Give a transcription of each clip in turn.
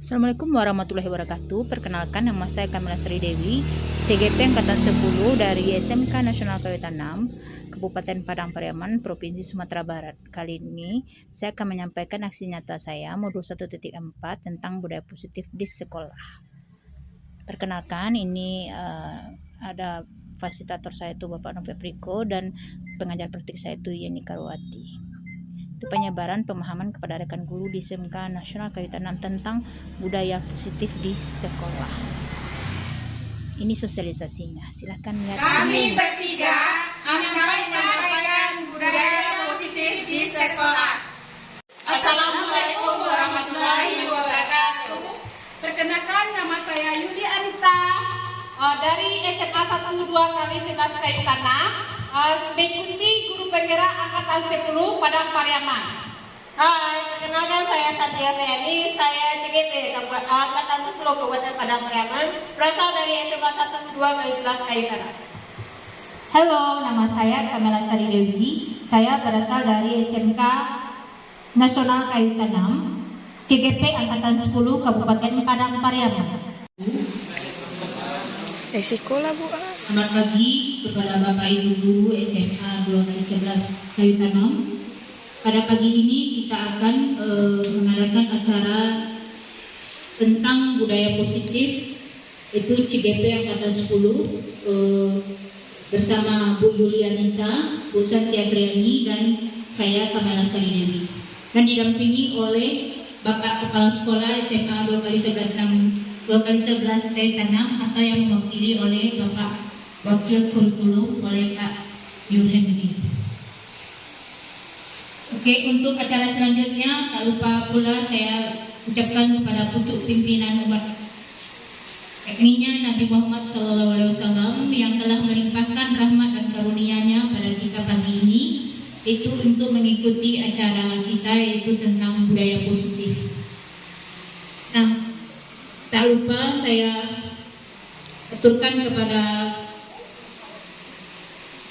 Assalamualaikum warahmatullahi wabarakatuh. Perkenalkan, nama saya Kamila Sri Dewi, CGP Angkatan 10 dari SMK Nasional Kayutan 6, Kabupaten Padang Pariaman, Provinsi Sumatera Barat. Kali ini saya akan menyampaikan aksi nyata saya modul 1.4 tentang budaya positif di sekolah. Perkenalkan, ini ada fasilitator saya itu Bapak Novi Priko dan pengajar praktik saya itu Yeni Karwati. Itu penyebaran pemahaman kepada rekan guru di SMK Nasional Kayutan 6 tentang budaya positif di sekolah. Ini sosialisasinya. Silahkan lihat. Kami bertiga akan menyampaikan budaya positif di sekolah. Assalamualaikum warahmatullahi wabarakatuh. Perkenalkan, nama saya Yuli Anita dari SMA 12 kali 11 Kayutan 6. Mengikuti guru penggerak angkatan 10 Padang Pariaman. Hai, perkenalkan saya Satya Riani, saya CGP angkatan 10 Kabupaten Padang Pariaman, berasal dari SMA 12 kali 11 Kayutan. Halo, nama saya Kamila Sri Dewi, saya berasal dari SMK Nasional Kayutan 6, CGP angkatan 10 Kabupaten Padang Pariaman. Sekolah Bu. Selamat pagi kepada Bapak Ibu Guru SMA 2 kali 11 Kayutan 6. Pada pagi ini kita akan mengadakan acara tentang budaya positif, itu CGP angkatan 10 bersama Bu Yulianita, Bu Satya Griani, dan saya Kamila Sri Dewi, dan didampingi oleh Bapak Kepala Sekolah SMA 2 kali 11 Kayutan 6 atau yang mewakili oleh Bapak Wakil Kurikulum oleh Pak Yul Henry. Oke, untuk acara selanjutnya tak lupa pula saya ucapkan kepada pucuk pimpinan umat Nabi Muhammad SAW yang telah melimpahkan rahmat dan karunia-Nya pada kita pagi ini, itu untuk mengikuti acara kita yaitu tentang budaya positif. Nah, tak lupa saya aturkan kepada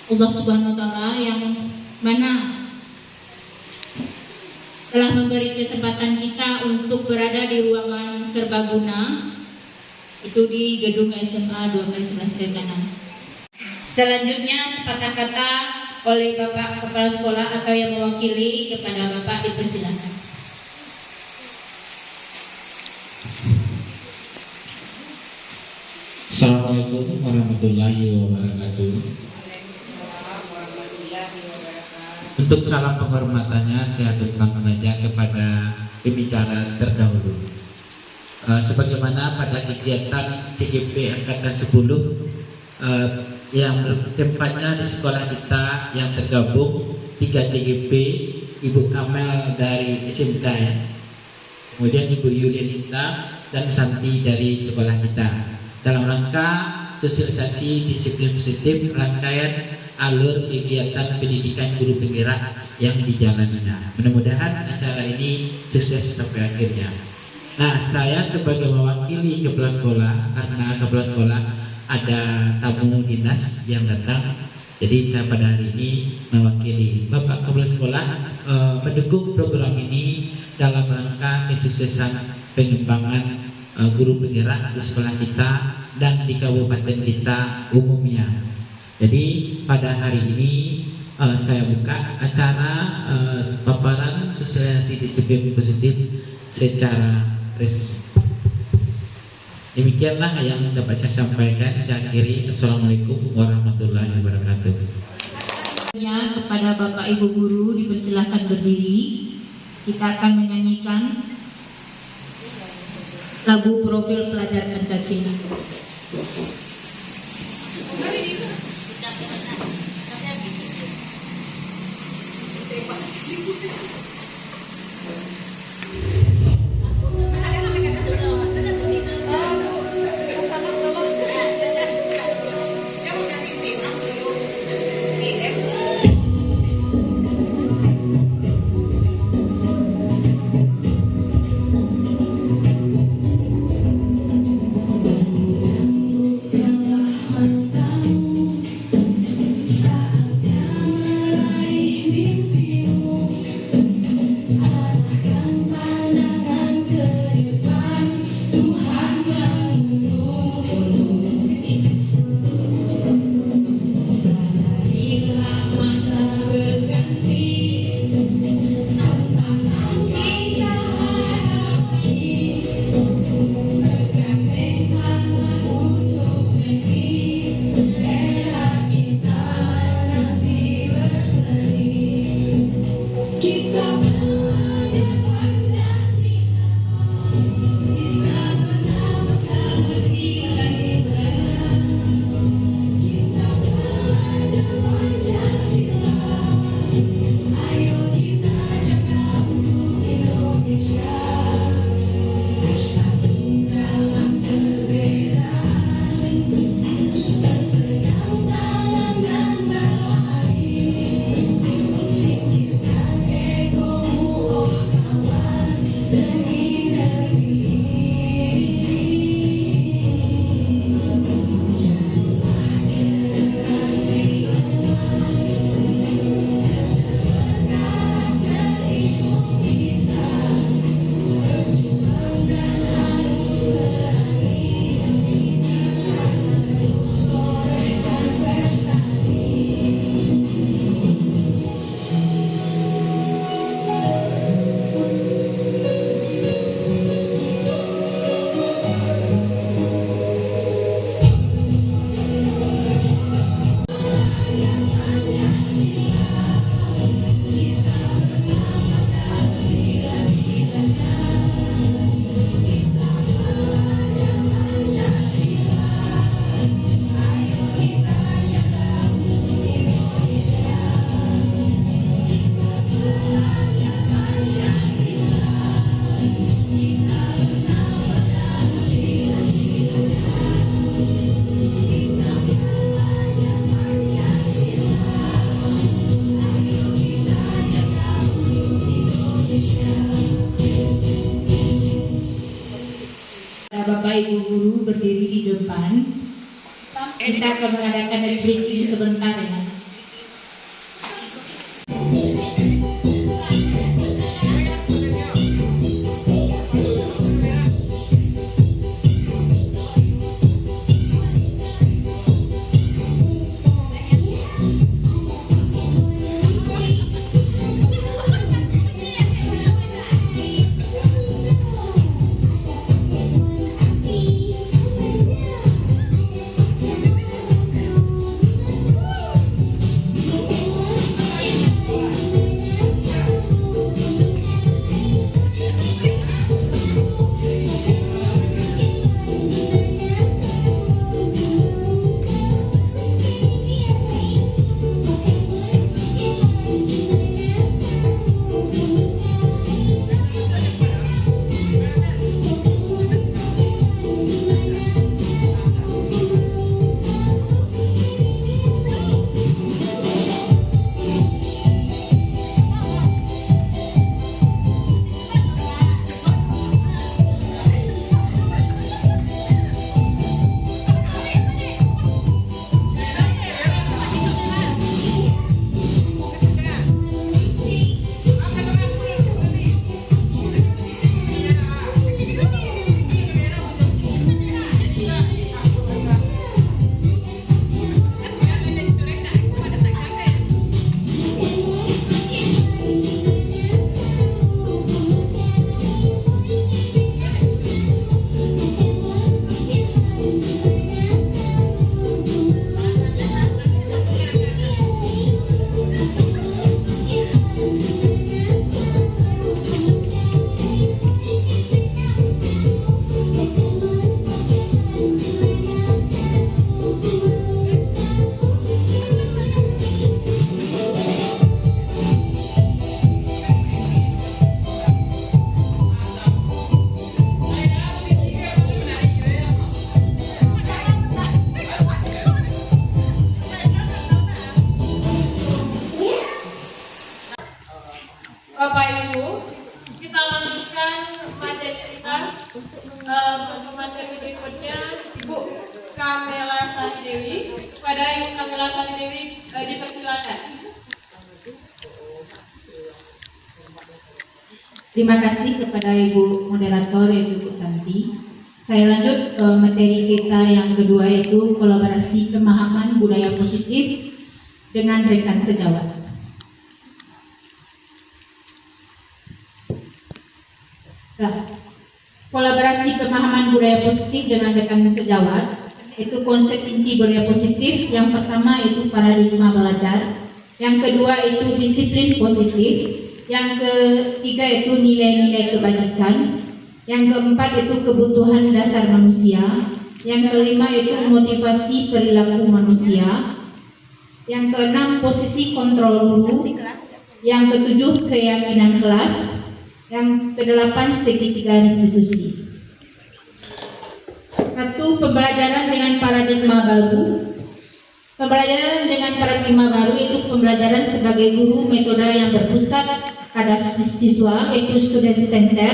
Allah Subhanahu wa Ta'ala yang mana telah memberi kesempatan kita untuk berada di ruangan serbaguna, itu di gedung SMA 2 kali 11 Kayutan 6. Selanjutnya sepatah kata oleh Bapak Kepala Sekolah atau yang mewakili, kepada Bapak dipersilakan. Assalamualaikum warahmatullahi wabarakatuh. Untuk salam penghormatannya saya aturkan saja kepada pembicara terdahulu. Sebagaimana pada kegiatan CGP angkatan 10 yang tempatnya di sekolah kita yang tergabung 3 CGP, Ibu Kamel dari SMK, kemudian Ibu Yulianita dan Santi dari sekolah kita, dalam rangka sosialisasi disiplin positif rangkaian alur kegiatan pendidikan guru penggerak yang dijalaninya. Mudah-mudahan acara ini sukses sampai akhirnya. Nah, saya sebagai mewakili kepala sekolah, karena kepala sekolah ada tamu dinas yang datang, jadi saya pada hari ini mewakili Bapak Kepala Sekolah mendukung program ini dalam rangka kesuksesan pengembangan guru penggerak di sekolah kita dan di kabupaten kita umumnya. Jadi pada hari ini saya buka acara paparan sosialisasi disiplin positif secara resmi. Demikianlah yang dapat saya sampaikan. Saya akhiri. Assalamualaikum warahmatullahi wabarakatuh. Kepada Bapak Ibu Guru dipersilakan berdiri. Kita akan menyanyikan lagu profil pelajar Pancasila. Ibu guru berdiri di depan. Kita akan mengadakan ice breaking sebentar ya. Bapak Ibu, kita lanjutkan materi kita. Untuk materi berikutnya, Ibu Kamela Sari Dewi. Kepada Ibu Kamela Sari Dewi dipersilakan. Terima kasih kepada Ibu Moderator yaitu Ibu Santi. Saya lanjut materi kita yang kedua yaitu kolaborasi pemahaman budaya positif dengan rekan sejawat. Nah, kolaborasi pemahaman budaya positif dengan rekan sejawat itu konsep inti budaya positif. Yang pertama itu paradigma belajar, yang kedua itu disiplin positif, yang ketiga itu nilai-nilai kebajikan, yang keempat itu kebutuhan dasar manusia, yang kelima itu motivasi perilaku manusia, yang keenam posisi kontrol guru, yang ketujuh keyakinan kelas, yang kedelapan segitiga institusi. Satu, pembelajaran dengan paradigma baru. Pembelajaran dengan paradigma baru itu pembelajaran sebagai guru metode yang berpusat pada siswa, yaitu student center,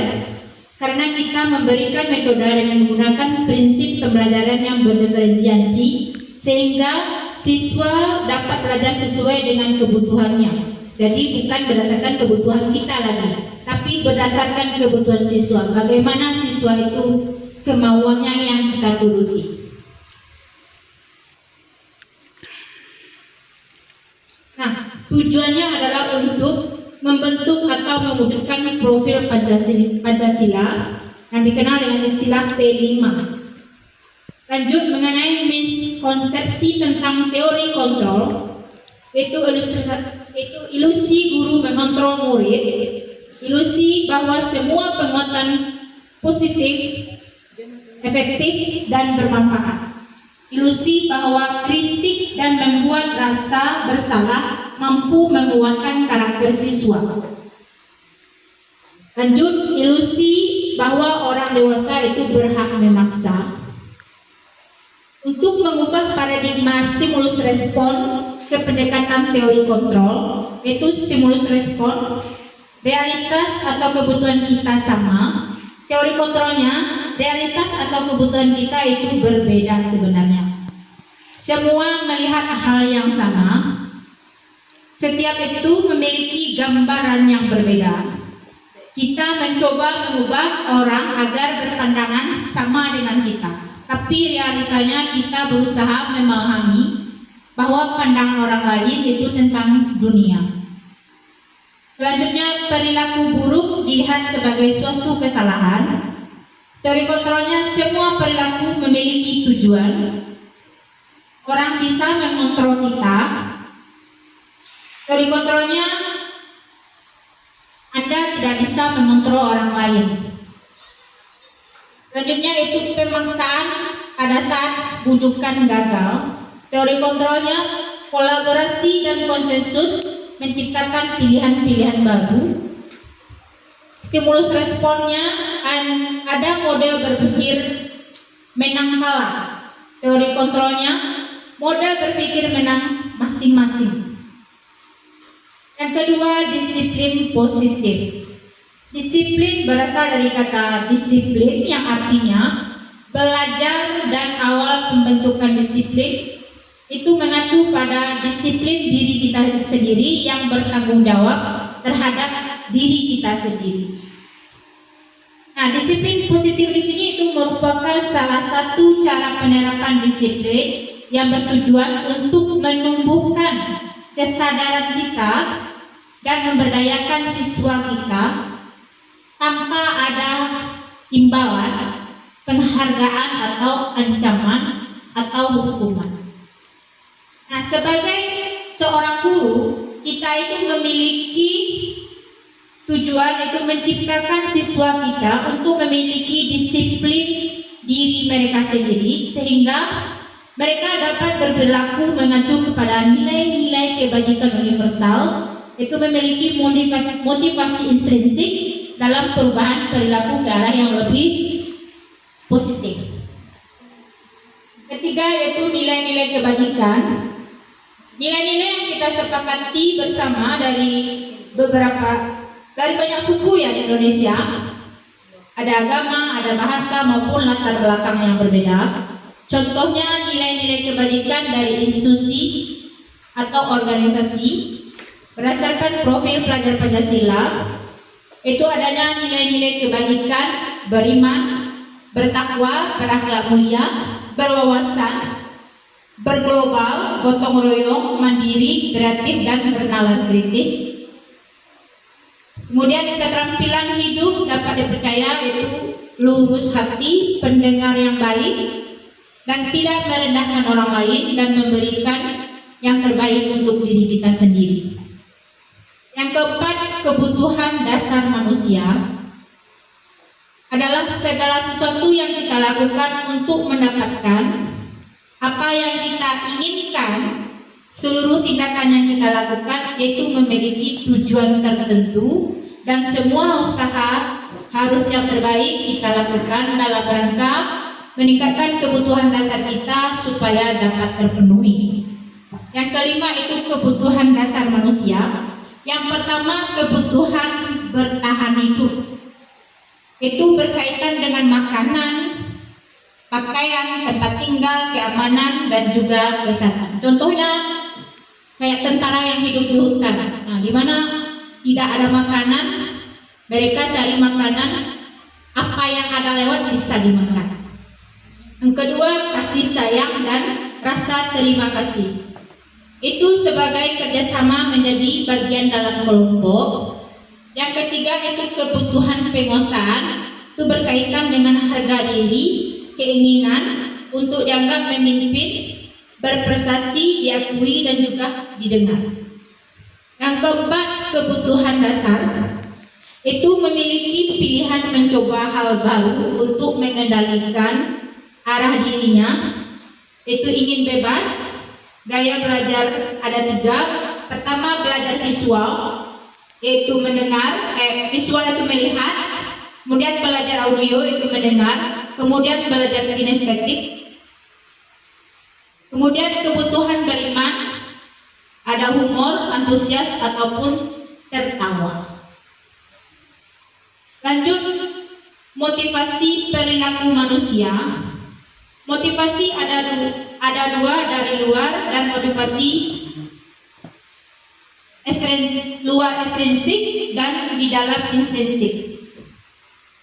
karena kita memberikan metode dengan menggunakan prinsip pembelajaran yang berdiferensiasi sehingga siswa dapat belajar sesuai dengan kebutuhannya. Jadi bukan berdasarkan kebutuhan kita lagi, tapi berdasarkan kebutuhan siswa. Bagaimana siswa itu kemauannya yang kita turuti. Nah, tujuannya adalah untuk membentuk atau mewujudkan profil Pancasila yang dikenal dengan istilah P5. Lanjut mengenai miskonsepsi tentang teori kontrol, itu ilusi guru mengontrol murid, ilusi bahwa semua penguatan positif, efektif dan bermanfaat, ilusi bahwa kritik dan membuat rasa bersalah mampu menguatkan karakter siswa. Lanjut, ilusi bahwa orang dewasa itu berhak memaksa. Untuk mengubah paradigma stimulus respon ke pendekatan teori kontrol, yaitu stimulus respon, realitas atau kebutuhan kita sama, teori kontrolnya realitas atau kebutuhan kita itu berbeda sebenarnya. Semua melihat hal yang sama. Setiap itu memiliki gambaran yang berbeda. Kita mencoba mengubah orang agar berpandangan sama dengan kita. Tapi realitanya kita berusaha memahami bahwa pandangan orang lain itu tentang dunia. Selanjutnya, perilaku buruk dilihat sebagai suatu kesalahan. Teori kontrolnya, semua perilaku memiliki tujuan. Orang bisa mengontrol kita. Teori kontrolnya, Anda tidak bisa mengontrol orang lain. Selanjutnya itu pemaksaan pada saat bujukan gagal. Teori kontrolnya, kolaborasi dan konsensus menciptakan pilihan-pilihan baru. Stimulus responnya, ada model berpikir menang kalah. Teori kontrolnya, model berpikir menang masing-masing. Yang kedua, disiplin positif. Disiplin berasal dari kata disiplin yang artinya belajar, dan awal pembentukan disiplin itu mengacu pada disiplin diri kita sendiri yang bertanggung jawab terhadap diri kita sendiri. Nah, disiplin positif di sini itu merupakan salah satu cara penerapan disiplin yang bertujuan untuk menumbuhkan kesadaran kita dan memberdayakan siswa kita tanpa ada imbalan, penghargaan atau ancaman atau hukuman. Nah, sebagai seorang guru, kita itu memiliki tujuan itu menciptakan siswa kita untuk memiliki disiplin diri mereka sendiri sehingga mereka dapat berperilaku mengacu kepada nilai-nilai kebajikan universal, itu memiliki motivasi intrinsik dalam perubahan perilaku ke arah yang lebih positif. Ketiga yaitu nilai-nilai kebajikan. Nilai-nilai yang kita sepakati bersama dari banyak suku ya di Indonesia. Ada agama, ada bahasa maupun latar belakang yang berbeda. Contohnya nilai-nilai kebajikan dari institusi atau organisasi berdasarkan profil pelajar Pancasila. Itu adanya nilai-nilai kebajikan, beriman, bertakwa, berakhlak mulia, berwawasan, berglobal, gotong royong, mandiri, kreatif, dan bernalar kritis. Kemudian keterampilan hidup dapat dipercaya yaitu lurus hati, pendengar yang baik, dan tidak merendahkan orang lain dan memberikan yang terbaik untuk diri kita sendiri. Yang keempat, kebutuhan dasar manusia adalah segala sesuatu yang kita lakukan untuk mendapatkan apa yang kita inginkan. Seluruh tindakan yang kita lakukan yaitu memiliki tujuan tertentu, dan semua usaha harus yang terbaik kita lakukan dalam rangka meningkatkan kebutuhan dasar kita supaya dapat terpenuhi. Yang kelima itu kebutuhan dasar manusia. Yang pertama, kebutuhan bertahan hidup. Itu berkaitan dengan makanan, pakaian, tempat tinggal, keamanan, dan juga kesehatan. Contohnya kayak tentara yang hidup di hutan. Nah, di mana tidak ada makanan, mereka cari makanan, apa yang ada lewat bisa dimakan. Yang kedua, kasih sayang dan rasa terima kasih. Itu sebagai kerjasama menjadi bagian dalam kelompok. Yang ketiga itu kebutuhan penguasaan. Itu berkaitan dengan harga diri, keinginan untuk dianggap memimpin, berprestasi, diakui, dan juga didengar. Yang keempat, kebutuhan dasar. Itu memiliki pilihan mencoba hal baru untuk mengendalikan arah dirinya. Itu ingin bebas. Gaya belajar ada 3. Pertama, belajar visual, yaitu mendengar, visual itu melihat. Kemudian belajar audio itu mendengar. Kemudian belajar kinestetik. Kemudian kebutuhan beriman, ada humor, antusias, ataupun tertawa. Lanjut, motivasi perilaku manusia. Motivasi ada dua, dari luar dan motivasi luar estrinsik dan di dalam intrinsik.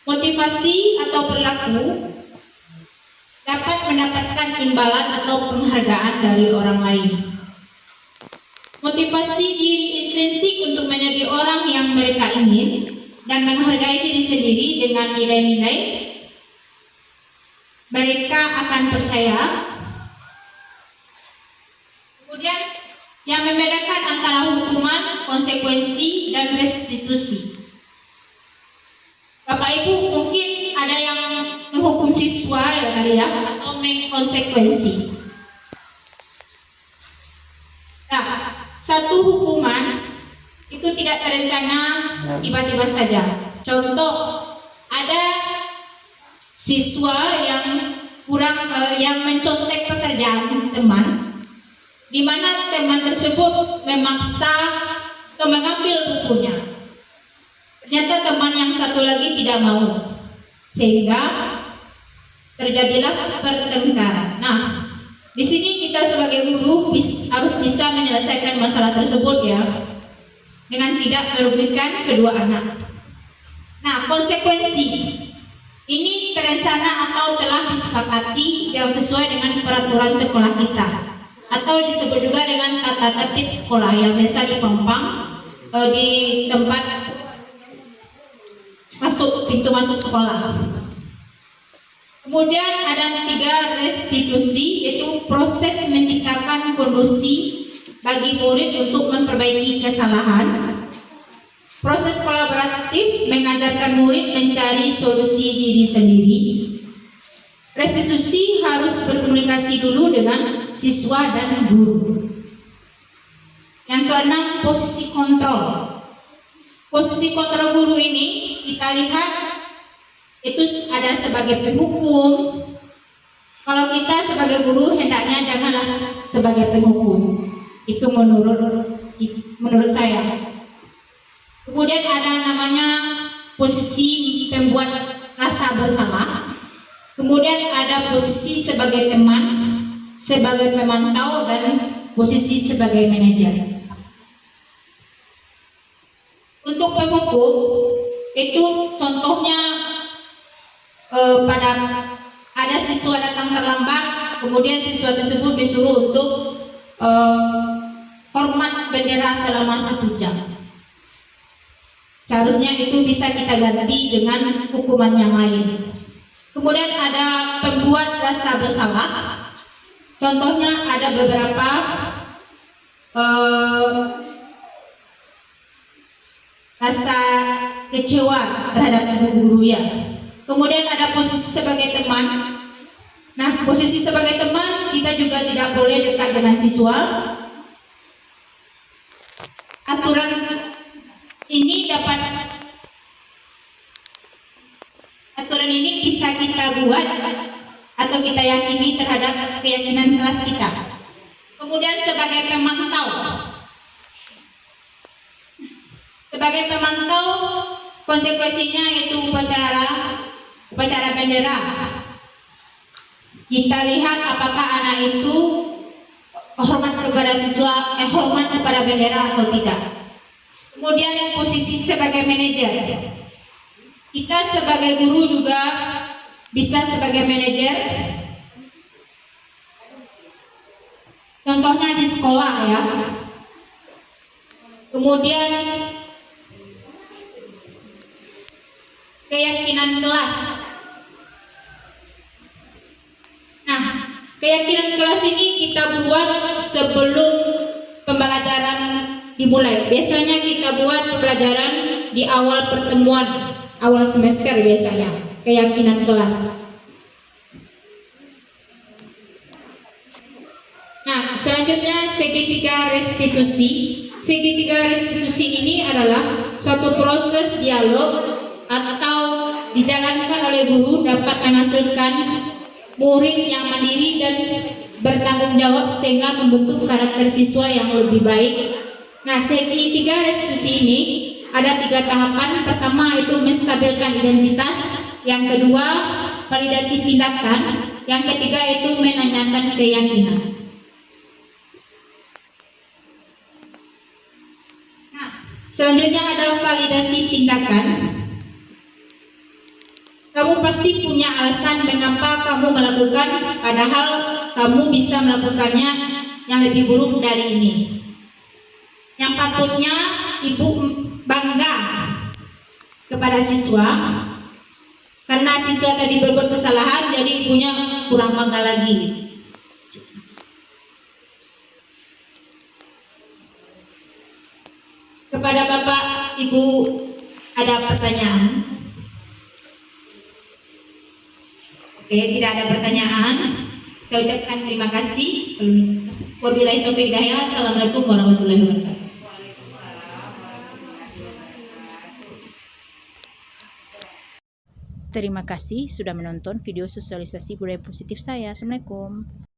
Motivasi atau perilaku dapat mendapatkan imbalan atau penghargaan dari orang lain. Motivasi diri intrinsik untuk menjadi orang yang mereka ingin dan menghargai diri sendiri dengan nilai-nilai mereka akan percaya. Kemudian yang membedakan antara hukuman, konsekuensi, dan restitusi. Bapak Ibu mungkin ada yang menghukum siswa ya kali ya, atau mengkonsekuensi. Nah, satu hukuman itu tidak terencana tiba-tiba saja. Contoh, ada siswa yang yang mencontek pekerjaan teman, di mana teman tersebut memaksa atau mengambil bukunya. Ternyata teman yang satu lagi tidak mau, sehingga terjadilah pertengkaran. Nah, di sini kita sebagai guru harus bisa menyelesaikan masalah tersebut ya, dengan tidak merugikan kedua anak. Nah, konsekuensi ini terencana atau telah disepakati yang sesuai dengan peraturan sekolah kita, atau disebut juga dengan tata tertib sekolah yang biasa dipampang di tempat pintu masuk sekolah. Kemudian ada 3 restitusi, yaitu proses menciptakan kondisi bagi murid untuk memperbaiki kesalahan. Proses kolaboratif mengajarkan murid mencari solusi diri sendiri. Restitusi harus berkomunikasi dulu dengan siswa dan guru. Yang keenam, posisi kontrol. Posisi kontrol guru ini kita lihat itu ada sebagai penghukum. Kalau kita sebagai guru hendaknya janganlah sebagai penghukum. Itu menurut saya. Kemudian ada namanya posisi pembuat rasa bersalah. Kemudian ada posisi sebagai teman, sebagai pemantau, dan posisi sebagai manajer. Untuk penghukum itu contohnya pada ada siswa datang terlambat, kemudian siswa tersebut disuruh untuk hormat bendera selama 1 jam. Seharusnya itu bisa kita ganti dengan hukuman yang lain. Kemudian ada pembuat rasa bersalah. Contohnya ada beberapa rasa kecewa terhadap guru ya. Kemudian ada posisi sebagai teman. Nah, posisi sebagai teman kita juga tidak boleh dekat dengan siswa. Aturan ini bisa kita buat atau kita yakini terhadap keyakinan kelas kita. Kemudian sebagai pemantau. Sebagai pemantau, konsekuensinya itu upacara bendera. Kita lihat apakah anak itu hormat kepada siswa, hormat kepada bendera atau tidak. Kemudian posisi sebagai manajer. Kita sebagai guru juga bisa sebagai manajer. Contohnya di sekolah ya. Kemudian keyakinan kelas. Nah, keyakinan kelas ini kita buat sebelum pembelajaran dimulai. Biasanya kita buat pembelajaran di awal pertemuan, awal semester biasanya, keyakinan kelas. Nah, selanjutnya segitiga restitusi. Segitiga restitusi ini adalah suatu proses dialog atau dijalankan oleh guru dapat menghasilkan murid yang mandiri dan bertanggung jawab sehingga membentuk karakter siswa yang lebih baik. Nah, segitiga restitusi ini ada 3 tahapan. Pertama itu menstabilkan identitas, yang kedua validasi tindakan, yang ketiga itu menanyakan keyakinan. Nah, selanjutnya ada validasi tindakan. Kamu pasti punya alasan mengapa kamu melakukan, padahal kamu bisa melakukannya yang lebih buruk dari ini. Yang patutnya ibu bangga kepada siswa, karena siswa tadi berbuat kesalahan, jadi ibunya kurang bangga lagi. Kepada Bapak Ibu ada pertanyaan? Oke, tidak ada pertanyaan. Saya ucapkan terima kasih. Wabillahi taufiq hidayah. Assalamualaikum warahmatullahi wabarakatuh. Terima kasih sudah menonton video sosialisasi budaya positif saya. Assalamualaikum.